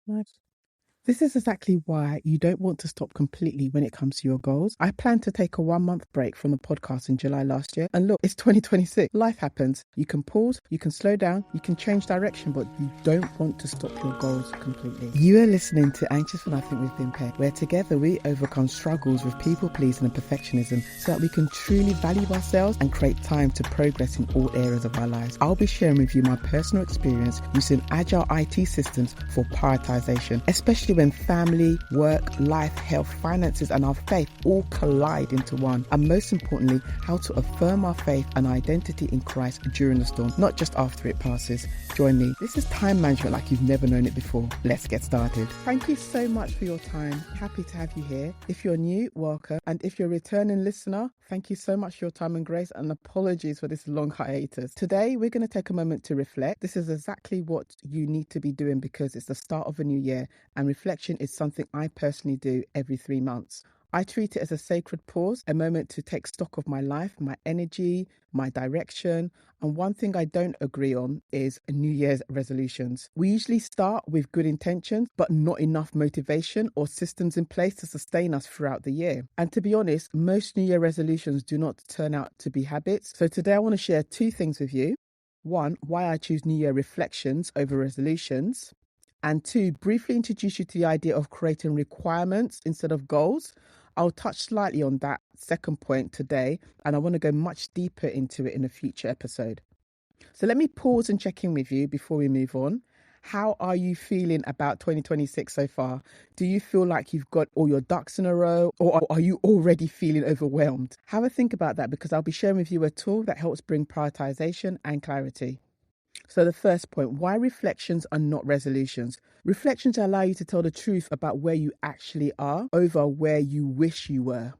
Nice. This is exactly why you don't want to stop completely when it comes to your goals. I plan to take a 1 month break from the podcast in July last year. And look, it's 2026. Life happens. You can pause, you can slow down, you can change direction, but you don't want to stop your goals completely. You are listening to Anxious for Nothing with Bimpe, where together we overcome struggles with people pleasing and perfectionism so that we can truly value ourselves and create time to progress in all areas of our lives. I'll be sharing with you my personal experience using Agile IT systems for prioritization, especially when family, work, life, health, finances, and our faith all collide into one. And most importantly, how to affirm our faith and identity in Christ during the storm, not just after it passes. Join me. This is time management like you've never known it before. Let's get started. Thank you so much for your time. Happy to have you here. If you're new, welcome. And if you're a returning listener, thank you so much for your time and grace, and apologies for this long hiatus. Today, we're going to take a moment to reflect. This is exactly what you need to be doing because it's the start of a new year, and reflection is something I personally do every 3 months. I treat it as a sacred pause, a moment to take stock of my life, my energy, my direction. And one thing I don't agree on is New Year's resolutions. We usually start with good intentions, but not enough motivation or systems in place to sustain us throughout the year. And to be honest, most New Year resolutions do not turn out to be habits. So today I want to share 2 things with you. 1, why I choose New Year reflections over resolutions. And 2, briefly introduce you to the idea of creating requirements instead of goals. I'll touch slightly on that second point today, and I want to go much deeper into it in a future episode. So let me pause and check in with you before we move on. How are you feeling about 2026 so far? Do you feel like you've got all your ducks in a row, or are you already feeling overwhelmed? Have a think about that, because I'll be sharing with you a tool that helps bring prioritization and clarity. So the first point, why reflections are not resolutions. Reflections allow you to tell the truth about where you actually are over where you wish you were.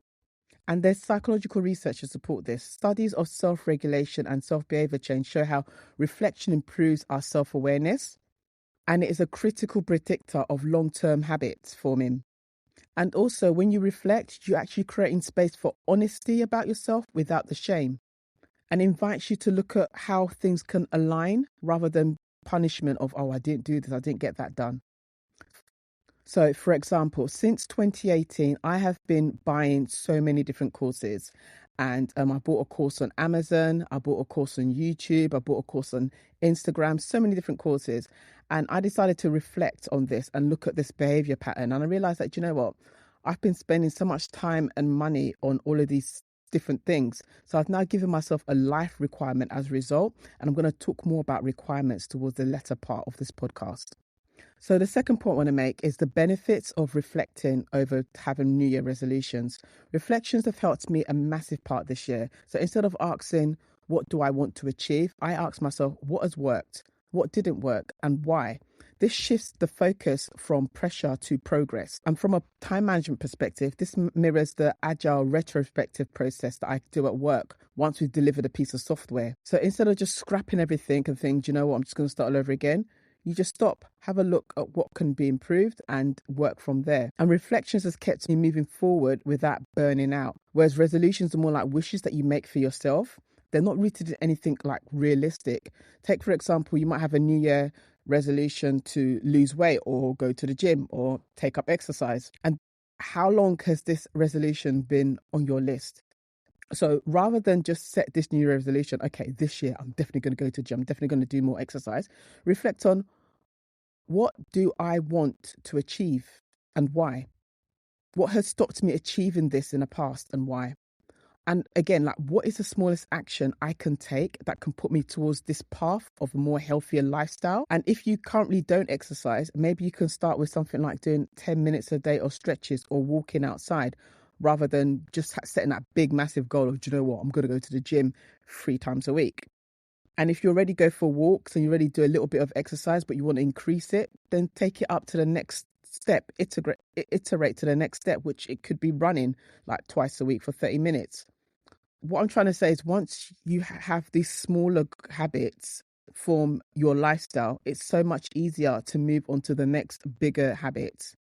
And there's psychological research to support this. Studies of self-regulation and self-behavior change show how reflection improves our self-awareness, and it is a critical predictor of long-term habits forming. And also, when you reflect, you're actually creating space for honesty about yourself without the shame, and invites you to look at how things can align rather than punishment of, oh, I didn't do this, I didn't get that done. So, for example, since 2018, I have been buying so many different courses. And I bought a course on Amazon, I bought a course on YouTube, I bought a course on Instagram, so many different courses. And I decided to reflect on this and look at this behavior pattern. And I realized that, you know what, I've been spending so much time and money on all of these different things. So I've now given myself a life requirement as a result. And I'm going to talk more about requirements towards the latter part of this podcast. So the second point I want to make is the benefits of reflecting over having New Year resolutions. Reflections have helped me a massive part this year. So instead of asking, what do I want to achieve? I ask myself, what has worked? What didn't work and why? This shifts the focus from pressure to progress. And from a time management perspective, this mirrors the Agile retrospective process that I do at work once we've delivered a piece of software. So instead of just scrapping everything and thinking, you know what, I'm just going to start all over again, you just stop, have a look at what can be improved and work from there. And reflections has kept me moving forward without burning out. Whereas resolutions are more like wishes that you make for yourself. They're not rooted in anything like realistic. Take, for example, you might have a New Year resolution to lose weight or go to the gym or take up exercise. And how long has this resolution been on your list? So rather than just set this New Year resolution, okay, this year I'm definitely going to go to the gym, I'm definitely going to do more exercise, reflect on, what do I want to achieve and why? What has stopped me achieving this in the past and why? And again, like, what is the smallest action I can take that can put me towards this path of a more healthier lifestyle? And if you currently don't exercise, maybe you can start with something like doing 10 minutes a day of stretches or walking outside, rather than just setting that big, massive goal of, do you know what, I'm going to go to the gym 3 times a week. And if you already go for walks and you already do a little bit of exercise, but you want to increase it, then take it up to the next step, iterate to the next step, which it could be running like twice a week for 30 minutes. What I'm trying to say is, once you have these smaller habits form your lifestyle, it's so much easier to move on to the next bigger habits.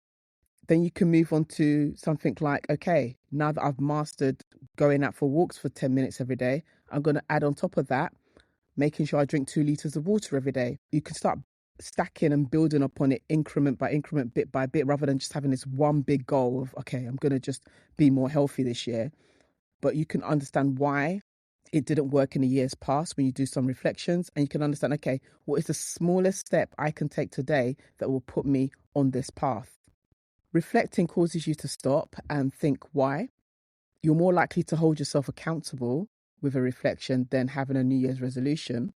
Then you can move on to something like, okay, now that I've mastered going out for walks for 10 minutes every day, I'm going to add on top of that, making sure I drink 2 liters of water every day. You can start stacking and building upon it increment by increment, bit by bit, rather than just having this one big goal of, okay, I'm going to just be more healthy this year. But you can understand why it didn't work in the years past when you do some reflections, and you can understand, okay, what is the smallest step I can take today that will put me on this path? Reflecting causes you to stop and think why. You're more likely to hold yourself accountable with a reflection than having a New Year's resolution.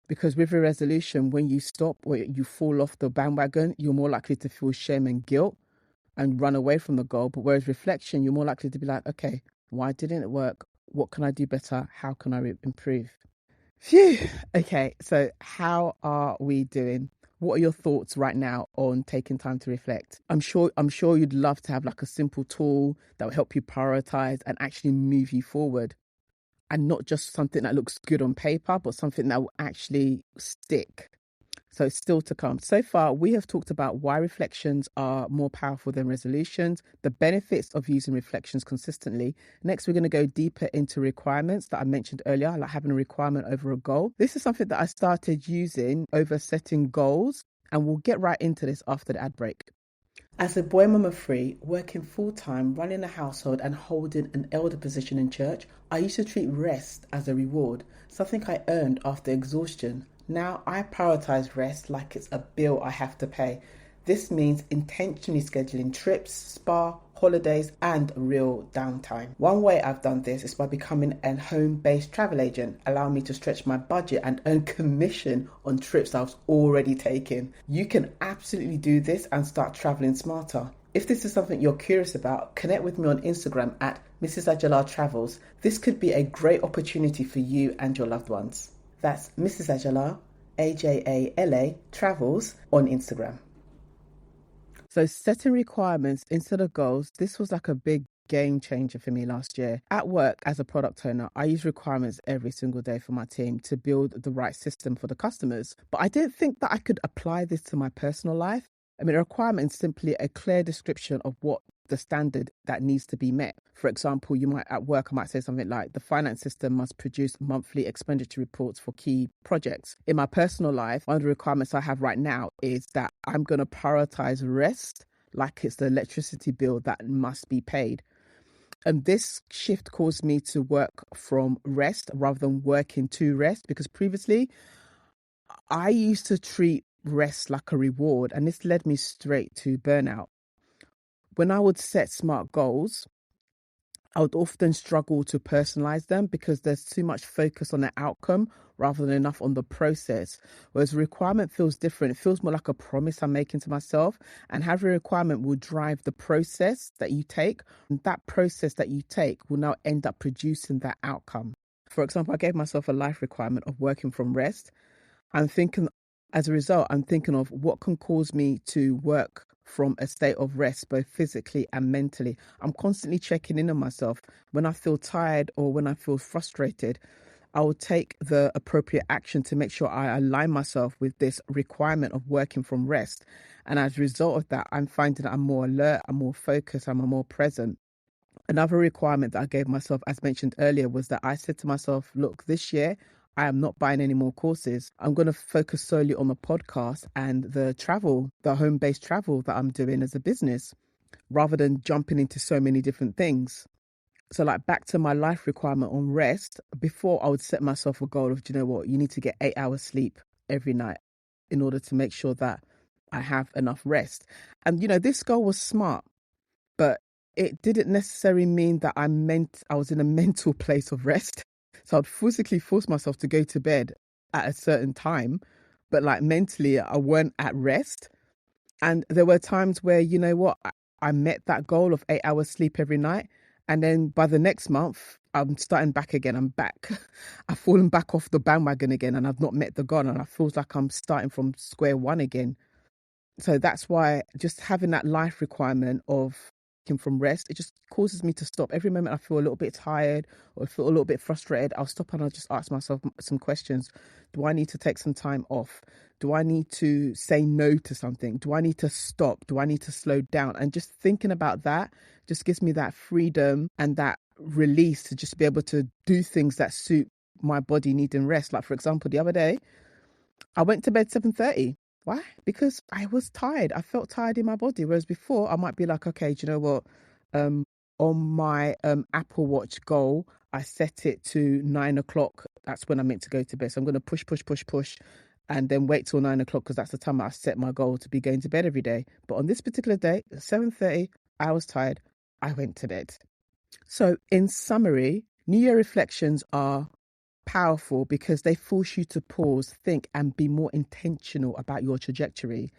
Because with a resolution, when you stop or you fall off the bandwagon, you're more likely to feel shame and guilt and run away from the goal. But whereas reflection, you're more likely to be like, okay, why didn't it work? What can I do better? How can I improve? Phew. Okay, so how are we doing? What are your thoughts right now on taking time to reflect? I'm sure you'd love to have like a simple tool that will help you prioritize and actually move you forward. And not just something that looks good on paper, but something that will actually stick. So it's still to come. So far, we have talked about why reflections are more powerful than resolutions, the benefits of using reflections consistently. Next, we're going to go deeper into requirements that I mentioned earlier, like having a requirement over a goal. This is something that I started using over setting goals, and we'll get right into this after the ad break. As a boy mum of three, working full-time, running a household and holding an elder position in church, I used to treat rest as a reward, something I earned after exhaustion. Now I prioritize rest like it's a bill I have to pay. This means intentionally scheduling trips, spa, holidays, and real downtime. One way I've done this is by becoming a home-based travel agent, allowing me to stretch my budget and earn commission on trips I was already taking. You can absolutely do this and start traveling smarter. If this is something you're curious about, connect with me on Instagram at Mrs. Agile Travels. This could be a great opportunity for you and your loved ones. That's Mrs. Agile, Ajala Travels on Instagram. So setting requirements instead of goals, this was like a big game changer for me last year. At work, as a product owner, I use requirements every single day for my team to build the right system for the customers. But I didn't think that I could apply this to my personal life. I mean, a requirement is simply a clear description of what the standard that needs to be met. For example, at work, I might say something like the finance system must produce monthly expenditure reports for key projects. In my personal life, one of the requirements I have right now is that I'm going to prioritize rest like it's the electricity bill that must be paid. And this shift caused me to work from rest rather than working to rest, because previously I used to treat rest like a reward, and this led me straight to burnout. When I would set smart goals, I would often struggle to personalize them because there's too much focus on the outcome rather than enough on the process. Whereas a requirement feels different. It feels more like a promise I'm making to myself, and having a requirement will drive the process that you take. And that process that you take will now end up producing that outcome. For example, I gave myself a life requirement of working from rest. As a result, I'm thinking of what can cause me to work from a state of rest, both physically and mentally. I'm constantly checking in on myself. When I feel tired or when I feel frustrated, I will take the appropriate action to make sure I align myself with this requirement of working from rest. And as a result of that, I'm finding that I'm more alert, I'm more focused, I'm more present. Another requirement that I gave myself, as mentioned earlier, was that I said to myself, look, this year, I am not buying any more courses. I'm going to focus solely on the podcast and the home-based travel that I'm doing as a business, rather than jumping into so many different things. So like back to my life requirement on rest, before I would set myself a goal of, do you know what, you need to get 8 hours sleep every night in order to make sure that I have enough rest. And, this goal was smart, but it didn't necessarily mean that I was in a mental place of rest. So I'd physically force myself to go to bed at a certain time, but like mentally I weren't at rest. And there were times where, I met that goal of 8 hours sleep every night. And then by the next month, I'm starting back again. I'm back. I've fallen back off the bandwagon again, and I've not met the goal. And I feel like I'm starting from square one again. So that's why just having that life requirement of from rest, it just causes me to stop. Every moment I feel a little bit tired or I feel a little bit frustrated, I'll stop and I'll just ask myself some questions. Do I need to take some time off? Do I need to say no to something? Do I need to stop? Do I need to slow down? And just thinking about that just gives me that freedom and that release to just be able to do things that suit my body needing rest. Like, for example, the other day I went to bed 7:30. Why? Because I was tired. I felt tired in my body. Whereas before, I might be like, okay, do you know what? On my Apple Watch goal, I set it to 9 o'clock. That's when I'm meant to go to bed. So I'm going to push, and then wait till 9 o'clock because that's the time I set my goal to be going to bed every day. But on this particular day, at 7:30, I was tired. I went to bed. So in summary, New Year reflections are powerful because they force you to pause, think, and be more intentional about your trajectory.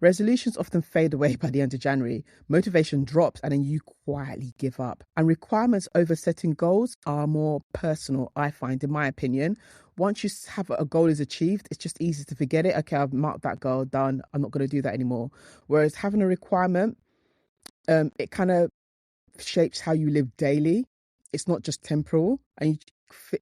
Resolutions often fade away by the end of January. Motivation drops and then you quietly give up. And requirements over setting goals are more personal, I find, in my opinion. Once you have a goal is achieved, it's just easy to forget it. Okay, I've marked that goal, done. I'm not going to do that anymore. Whereas having a requirement, it kind of shapes how you live daily. It's not just temporal, and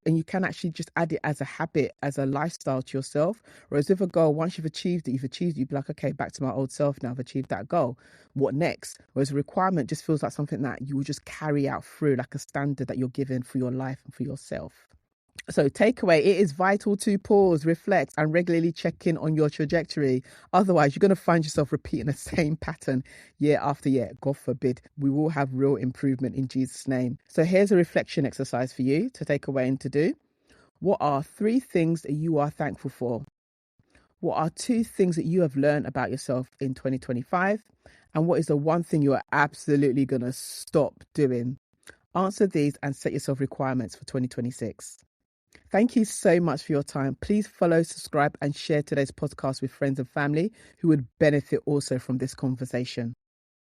you can actually just add it as a habit, as a lifestyle to yourself. Whereas with a goal, once you've achieved it, you'd be like, okay, back to my old self now. I've achieved that goal. What next? Whereas a requirement just feels like something that you will just carry out through, like a standard that you're given for your life and for yourself. So takeaway, it is vital to pause, reflect, and regularly check in on your trajectory. Otherwise, you're going to find yourself repeating the same pattern year after year. God forbid. We will have real improvement in Jesus' name. So here's a reflection exercise for you to take away and to do. What are 3 things that you are thankful for? What are 2 things that you have learned about yourself in 2025? And what is the one thing you are absolutely going to stop doing? Answer these and set yourself requirements for 2026. Thank you so much for your time. Please follow, subscribe, and share today's podcast with friends and family who would benefit also from this conversation.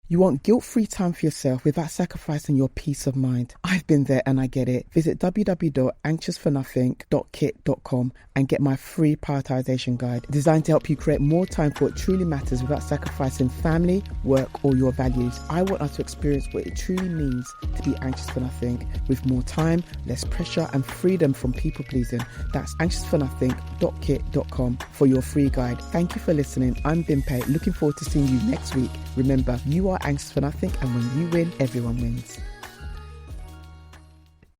You want guilt-free time for yourself without sacrificing your peace of mind. I've been there and I get it. Visit www.anxiousfornothing.kit.com and get my free prioritization guide designed to help you create more time for what truly matters without sacrificing family, work, or your values. I want us to experience what it truly means to be anxious for nothing with more time, less pressure, and freedom from people pleasing. That's anxiousfornothing.kit.com for your free guide. Thank you for listening. I'm Bimpe. Looking forward to seeing you next week. Remember, you are anxious for nothing, and when you win, everyone wins.